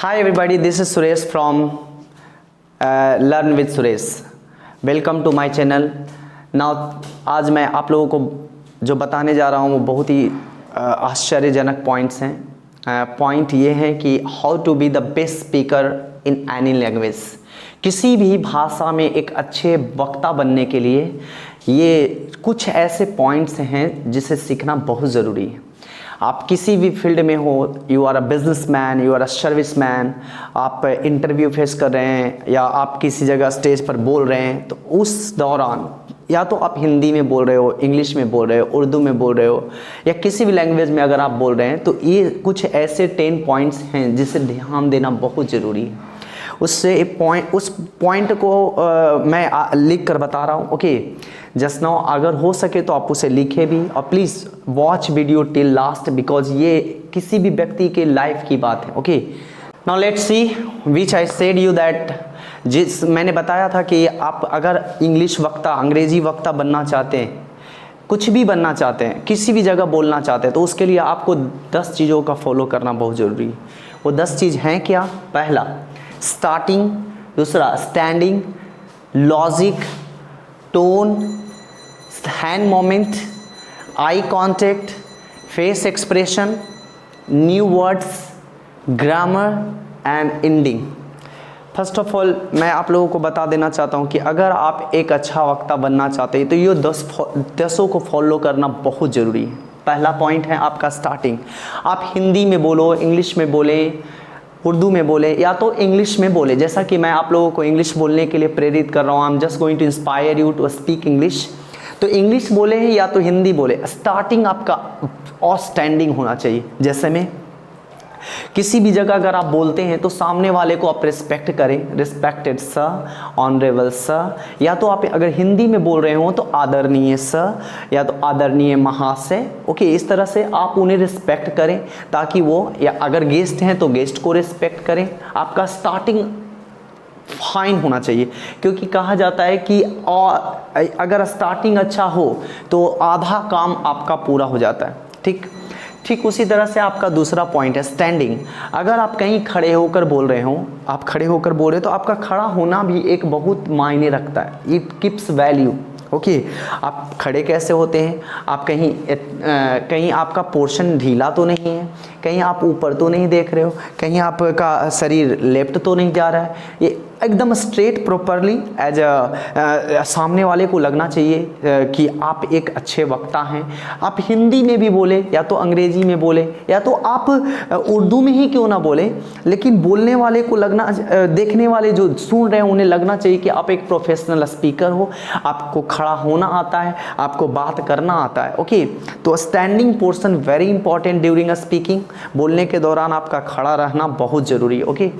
Hi everybody, this is Suresh from Learn with Suresh. Welcome to my channel. Now आज मैं आप लोगों को जो बताने जा रहा हूँ वो बहुत ही आश्चर्यजनक पॉइंट्स हैं। पॉइंट ये है कि how to be the best speaker in any language. किसी भी भाषा में एक अच्छे वक्ता बनने के लिए ये कुछ ऐसे पॉइंट्स हैं जिसे सीखना बहुत ज़रूरी है। आप किसी भी फील्ड में हो, you are a businessman, you are a serviceman, आप इंटरव्यू फेस कर रहे हैं या आप किसी जगह स्टेज पर बोल रहे हैं, तो उस दौरान या तो आप हिंदी में बोल रहे हो, इंग्लिश में बोल रहे हो, उर्दू में बोल रहे हो या किसी भी लैंग्वेज में अगर आप बोल रहे हैं, तो ये कुछ ऐसे 10 पॉइंट्स हैं जिसे ध्यान देना बहुत ज़रूरी है। उस पॉइंट को मैं लिख कर बता रहा हूँ। ओके, जस्ट नाउ अगर हो सके तो आप उसे लिखें भी और please watch video till last, because ये किसी भी व्यक्ति के लाइफ की बात है। Okay, now let's see which I said you that, जिस मैंने बताया था कि आप अगर इंग्लिश वक्ता, अंग्रेजी वक्ता बनना चाहते हैं, कुछ भी बनना चाहते हैं, किसी भी जगह बोलना चाहते हैं, तो उसके लिए आपको 10 चीज़ों का फॉलो करना बहुत ज़रूरी है। वो 10 चीज़ हैं क्या? पहला स्टार्टिंग, दूसरा standing, logic, tone, hand moment, eye contact, face expression, new words, grammar and ending. First of all मैं आप लोगों को बता देना चाहता हूं कि अगर आप एक अच्छा वक्ता बनना चाहते हैं तो ये 10 को फॉलो करना बहुत ज़रूरी है। पहला पॉइंट है आपका स्टार्टिंग। आप हिंदी में बोलो, इंग्लिश में बोले, उर्दू में बोले या तो इंग्लिश में बोले। जैसा कि मैं आप लोगों को इंग्लिश बोलने के लिए प्रेरित कर रहा हूँ, I am just going to inspire you to speak English. तो इंग्लिश बोले हैं या तो हिंदी बोले, स्टार्टिंग आपका आउटस्टैंडिंग होना चाहिए। जैसे में किसी भी जगह अगर आप बोलते हैं तो सामने वाले को आप रिस्पेक्ट करें, रिस्पेक्टेड सर, ऑनरेबल सर, या तो आप अगर हिंदी में बोल रहे हो तो आदरणीय सर या तो आदरणीय महाशय। ओके, इस तरह से आप उन्हें रिस्पेक्ट करें ताकि वो, या अगर गेस्ट हैं तो गेस्ट को रिस्पेक्ट करें। आपका स्टार्टिंग फाइन होना चाहिए, क्योंकि कहा जाता है कि अगर स्टार्टिंग अच्छा हो तो आधा काम आपका पूरा हो जाता है। ठीक उसी तरह से आपका दूसरा पॉइंट है स्टैंडिंग। अगर आप कहीं खड़े होकर बोल रहे हो, आप खड़े होकर बोल रहे हो तो आपका खड़ा होना भी एक बहुत मायने रखता है। It keeps value. ओके, आप खड़े कैसे होते हैं? आप कहीं आपका पोर्शन ढीला तो नहीं है, कहीं आप ऊपर तो नहीं देख रहे हो, कहीं आपका शरीर लेफ्ट तो नहीं जा रहा है। ये एकदम स्ट्रेट प्रॉपरली एज सामने वाले को लगना चाहिए कि आप एक अच्छे वक्ता हैं। आप हिंदी में भी बोले या तो अंग्रेजी में बोले या तो आप उर्दू में ही क्यों ना बोले, लेकिन बोलने वाले को लगना, देखने वाले जो सुन रहे हैं उन्हें लगना चाहिए कि आप एक प्रोफेशनल स्पीकर हो, आपको खड़ा होना आता है, आपको बात करना आता है। ओके, तो standing portion very important during speaking. बोलने के दौरान आपका खड़ा रहना बहुत ज़रूरी है। ओके,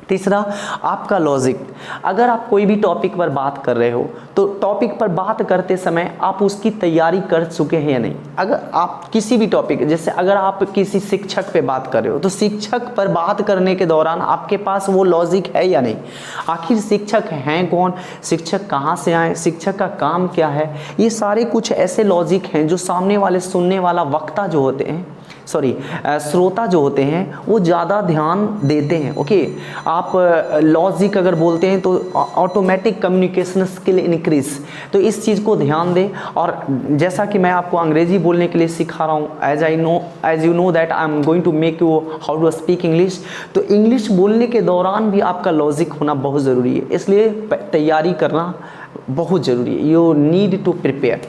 तीसरा आपका लॉजिक। अगर आप कोई भी टॉपिक पर बात कर रहे हो तो टॉपिक पर बात करते समय आप उसकी तैयारी कर चुके हैं या नहीं। अगर आप किसी भी टॉपिक, जैसे अगर आप किसी शिक्षक पे बात कर रहे हो तो शिक्षक पर बात करने के दौरान आपके पास वो लॉजिक है या नहीं। आखिर शिक्षक हैं कौन, शिक्षक कहाँ से आए, शिक्षक का काम क्या है, ये सारे कुछ ऐसे लॉजिक हैं जो सामने वाले सुनने वाला वक्ता जो होते हैं, श्रोता जो होते हैं, वो ज़्यादा ध्यान देते हैं। ओके, आप लॉजिक अगर बोलते हैं तो ऑटोमेटिक कम्युनिकेशन स्किल इंक्रीज, तो इस चीज़ को ध्यान दें। और जैसा कि मैं आपको अंग्रेजी बोलने के लिए सिखा रहा हूँ, as you know that I am going to make you how to speak English, तो इंग्लिश बोलने के दौरान भी आपका लॉजिक होना बहुत ज़रूरी है, इसलिए तैयारी करना बहुत ज़रूरी है। You need to prepare.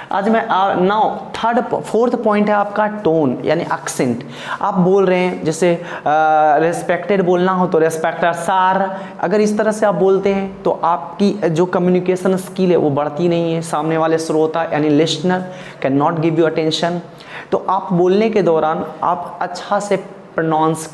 आज मैं नाउ फोर्थ पॉइंट है आपका टोन यानी एक्सेंट। आप बोल रहे हैं, जैसे रेस्पेक्टेड बोलना हो तो रेस्पेक्टर सर, अगर इस तरह से आप बोलते हैं तो आपकी जो कम्युनिकेशन स्किल है वो बढ़ती नहीं है। सामने वाले श्रोता यानी listener can not give you attention. तो आप बोलने के दौरान आप अच्छा से प्रोनाउंस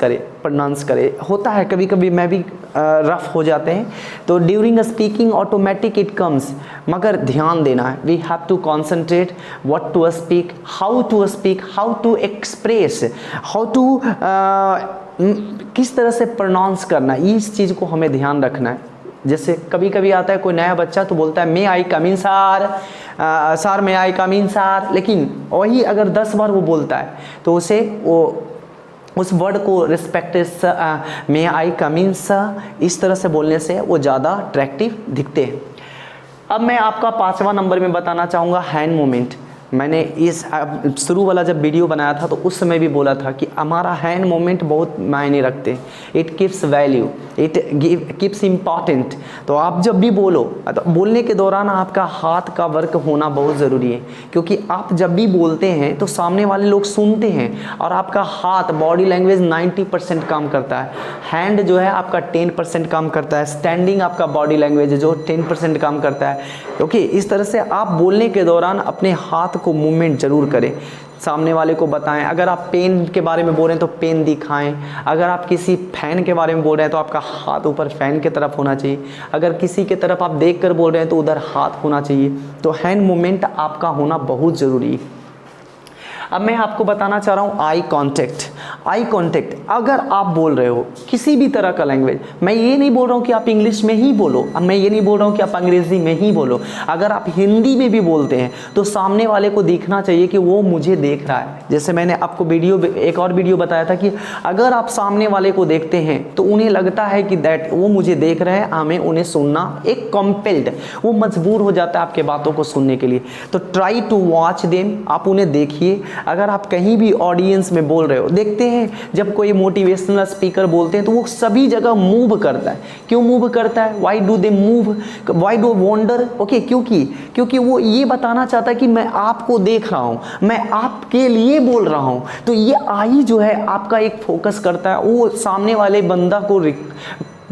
करें। होता है कभी कभी मैं भी रफ हो जाते हैं, तो during speaking automatic it comes, मगर ध्यान देना है। We have to concentrate what to speak, how to speak, how to express, how to किस तरह से प्रोनाउंस करना, इस चीज़ को हमें ध्यान रखना है। जैसे कभी कभी आता है कोई नया बच्चा तो बोलता है मे आई कम इन सर, सर मे आई कम इन सर, लेकिन वही अगर 10 बार वो बोलता है तो उसे वो उस वर्ड को रिस्पेक्ट मे आई कम इन सर, इस तरह से बोलने से वो ज़्यादा अट्रैक्टिव दिखते हैं। अब मैं आपका 5वां नंबर में बताना चाहूँगा हैंड मूवमेंट। मैंने इस शुरू वाला जब वीडियो बनाया था तो उस समय भी बोला था कि हमारा हैंड मूवमेंट बहुत मायने रखते हैं, it keeps value, it keeps important. तो आप जब भी बोलो तो बोलने के दौरान आपका हाथ का वर्क होना बहुत ज़रूरी है, क्योंकि आप जब भी बोलते हैं तो सामने वाले लोग सुनते हैं और आपका हाथ, बॉडी लैंग्वेज 90% काम करता है, हैंड जो है आपका 10% काम करता है, स्टैंडिंग आपका बॉडी लैंग्वेज जो 10% काम करता है। ओके, इस तरह से आप बोलने के दौरान अपने हाथ को मूवमेंट जरूर करें, सामने वाले को बताएं। अगर आप पेन के बारे में बोल रहे हैं तो पेन दिखाएं, अगर आप किसी फैन के बारे में बोल रहे हैं तो आपका हाथ ऊपर फैन की तरफ होना चाहिए, अगर किसी की तरफ आप देखकर बोल रहे हैं तो उधर हाथ होना चाहिए। तो हैंड मूवमेंट आपका होना बहुत ज़रूरी है। अब मैं आपको बताना चाह रहा हूँ आई कॉन्टेक्ट। आई कॉन्टेक्ट, अगर आप बोल रहे हो किसी भी तरह का लैंग्वेज, मैं ये नहीं बोल रहा हूँ कि आप इंग्लिश में ही बोलो, अब मैं ये नहीं बोल रहा हूँ कि आप अंग्रेज़ी में ही बोलो, अगर आप हिंदी में भी बोलते हैं तो सामने वाले को दिखना चाहिए कि वो मुझे देख रहा है। जैसे मैंने आपको एक और वीडियो बताया था कि अगर आप सामने वाले को देखते हैं तो उन्हें लगता है कि वो मुझे देख रहे हैं, हमें उन्हें सुनना, एक कंपेल्ड, वो मजबूर हो जाता है आपके बातों को सुनने के लिए। तो ट्राई टू वॉच देम, आप उन्हें देखिए। अगर आप कहीं भी ऑडियंस में बोल रहे हो, देखते हैं जब कोई मोटिवेशनल स्पीकर बोलते हैं तो वो सभी जगह मूव करता है। क्यों मूव करता है? Why do they move, why do wander? Okay, क्योंकि वो ये बताना चाहता है कि मैं आपको देख रहा हूँ, मैं आपके लिए बोल रहा हूँ। तो ये आई जो है आपका एक फोकस करता है, वो सामने वाले बंदा को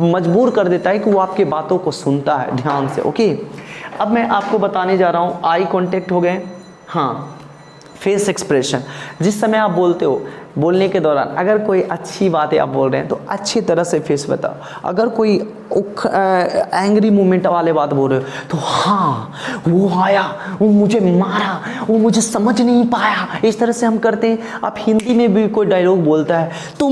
मजबूर कर देता है कि वो आपके बातों को सुनता है ध्यान से। ओके, अब मैं आपको बताने जा रहा हूँ, आई कॉन्टेक्ट हो गए। हाँ, फेस एक्सप्रेशन, जिस समय आप बोलते हो, बोलने के दौरान अगर कोई अच्छी बातें आप बोल रहे हैं तो अच्छी तरह से फेस बताओ। अगर कोई एंग्री मूवमेंट वाले बात बोल रहे हो तो हाँ वो आया, वो मुझे मारा, वो मुझे समझ नहीं पाया, इस तरह से हम करते हैं। आप हिंदी में भी कोई डायलॉग बोलता है तो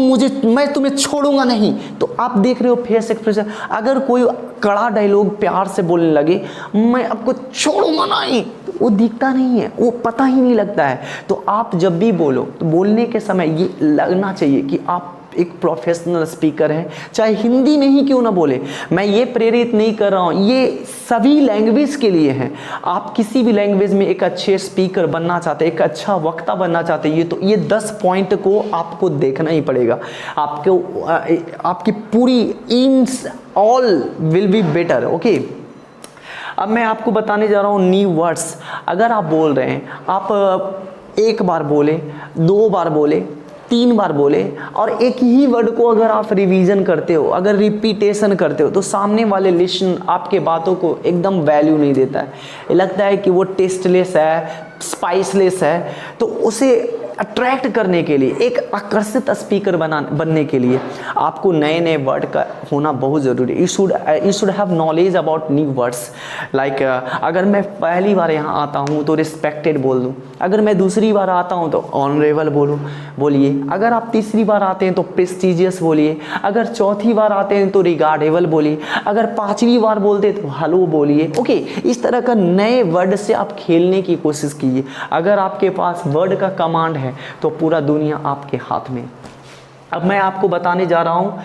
मैं तुम्हें छोड़ूंगा नहीं, तो आप देख रहे हो फेस एक्सप्रेशन। अगर कोई कड़ा डायलॉग प्यार से बोलने लगे, मैं आपको छोड़ूंगा नहीं, तो वो दिखता नहीं है, वो पता ही नहीं लगता है। तो आप जब भी बोलो तो बोलने के समय ये लगना चाहिए कि आप एक प्रोफेशनल स्पीकर हैं, चाहे हिंदी में ही क्यों ना बोले। मैं ये प्रेरित नहीं कर रहा हूँ, ये सभी लैंग्वेज के लिए हैं। आप किसी भी लैंग्वेज में एक अच्छे स्पीकर बनना चाहते हैं, एक अच्छा वक्ता बनना चाहते हैं, तो ये 10 पॉइंट को आपको देखना ही पड़ेगा। आपकी पूरी इंस all will be better. Okay, अब मैं आपको बताने जा रहा हूँ न्यू वर्ड्स। अगर आप बोल रहे हैं, आप एक बार बोले, 2 बार बोले, 3 बार बोले और एक ही वर्ड को अगर आप रिवीजन करते हो, अगर रिपीटेशन करते हो, तो सामने वाले लिसन आपके बातों को एकदम वैल्यू नहीं देता है। लगता है कि वो टेस्टलेस है, स्पाइसलेस है। तो उसे अट्रैक्ट करने के लिए, एक आकर्षित स्पीकर बनने के लिए आपको नए नए वर्ड का होना बहुत ज़रूरी है। You should have knowledge about new words. Like अगर मैं पहली बार यहाँ आता हूँ तो रिस्पेक्टेड बोल दूँ, अगर मैं दूसरी बार आता हूँ तो ऑनरेबल बोलिए, अगर आप तीसरी बार आते हैं तो प्रेस्टिजियस बोलिए, अगर चौथी बार आते हैं तो रिगार्डेबल बोलिए, अगर 5वीं बार बोलते हैं तो हेलो बोलिए। ओके, इस तरह का नए वर्ड से आप खेलने की कोशिश कीजिए। अगर आपके पास वर्ड का कमांड है तो पूरा दुनिया आपके हाथ में। अब मैं आपको बताने जा रहा हूँ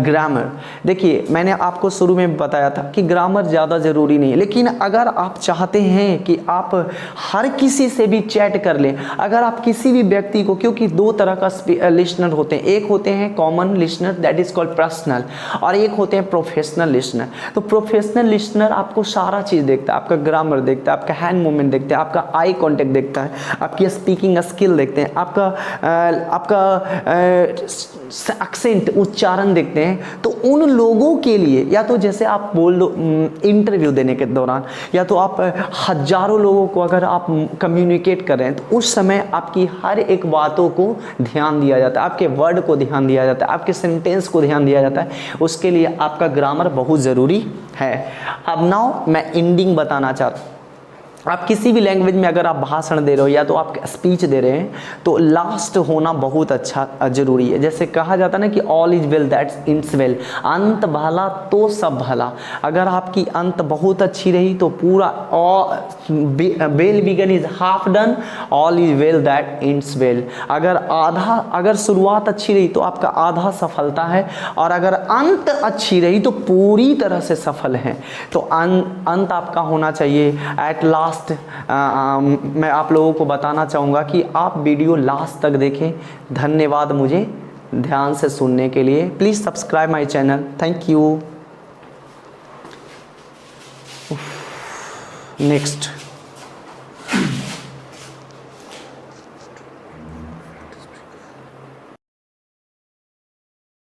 ग्रामर। देखिए, मैंने आपको शुरू में बताया था कि ग्रामर ज़्यादा ज़रूरी नहीं है, लेकिन अगर आप चाहते हैं कि आप हर किसी से भी चैट कर लें, अगर आप किसी भी व्यक्ति को, क्योंकि 2 तरह का लिसनर होते हैं, एक होते हैं common listener that is called personal, और एक होते हैं प्रोफेशनल लिसनर। तो प्रोफेशनल लिसनर आपको सारा चीज़ देखता है, आपका ग्रामर देखता है, आपका हैंड मूवमेंट देखता है, आपका आई कॉन्टेक्ट देखता है, आपकी स्पीकिंग स्किल देखते हैं, आपका एक्सेंट, उच्चारण देखते हैं। तो उन लोगों के लिए, या तो जैसे आप बोल दो इंटरव्यू देने के दौरान, या तो आप हजारों लोगों को अगर आप कम्युनिकेट कर रहे हैं, तो उस समय आपकी हर एक बातों को ध्यान दिया जाता है, आपके वर्ड को ध्यान दिया जाता है, आपके सेंटेंस को ध्यान दिया जाता है। उसके लिए आपका ग्रामर बहुत ज़रूरी है। अब नाउ मैं एंडिंग बताना चाहता हूँ। आप किसी भी लैंग्वेज में अगर आप भाषण दे रहे हो या तो आप स्पीच दे रहे हैं तो लास्ट होना बहुत अच्छा ज़रूरी है। जैसे कहा जाता है ना कि all is well that's it's well, अंत भला तो सब भला। अगर आपकी अंत बहुत अच्छी रही तो पूरा well begun is half done, all is well that it's well. अगर शुरुआत अच्छी रही तो आपका आधा सफलता है, और अगर अंत अच्छी रही तो पूरी तरह से सफल है। तो अंत आपका होना चाहिए एट लास्ट। मैं आप लोगों को बताना चाहूँगा कि आप वीडियो लास्ट तक देखें। धन्यवाद मुझे ध्यान से सुनने के लिए। Please subscribe my channel. Thank you. Next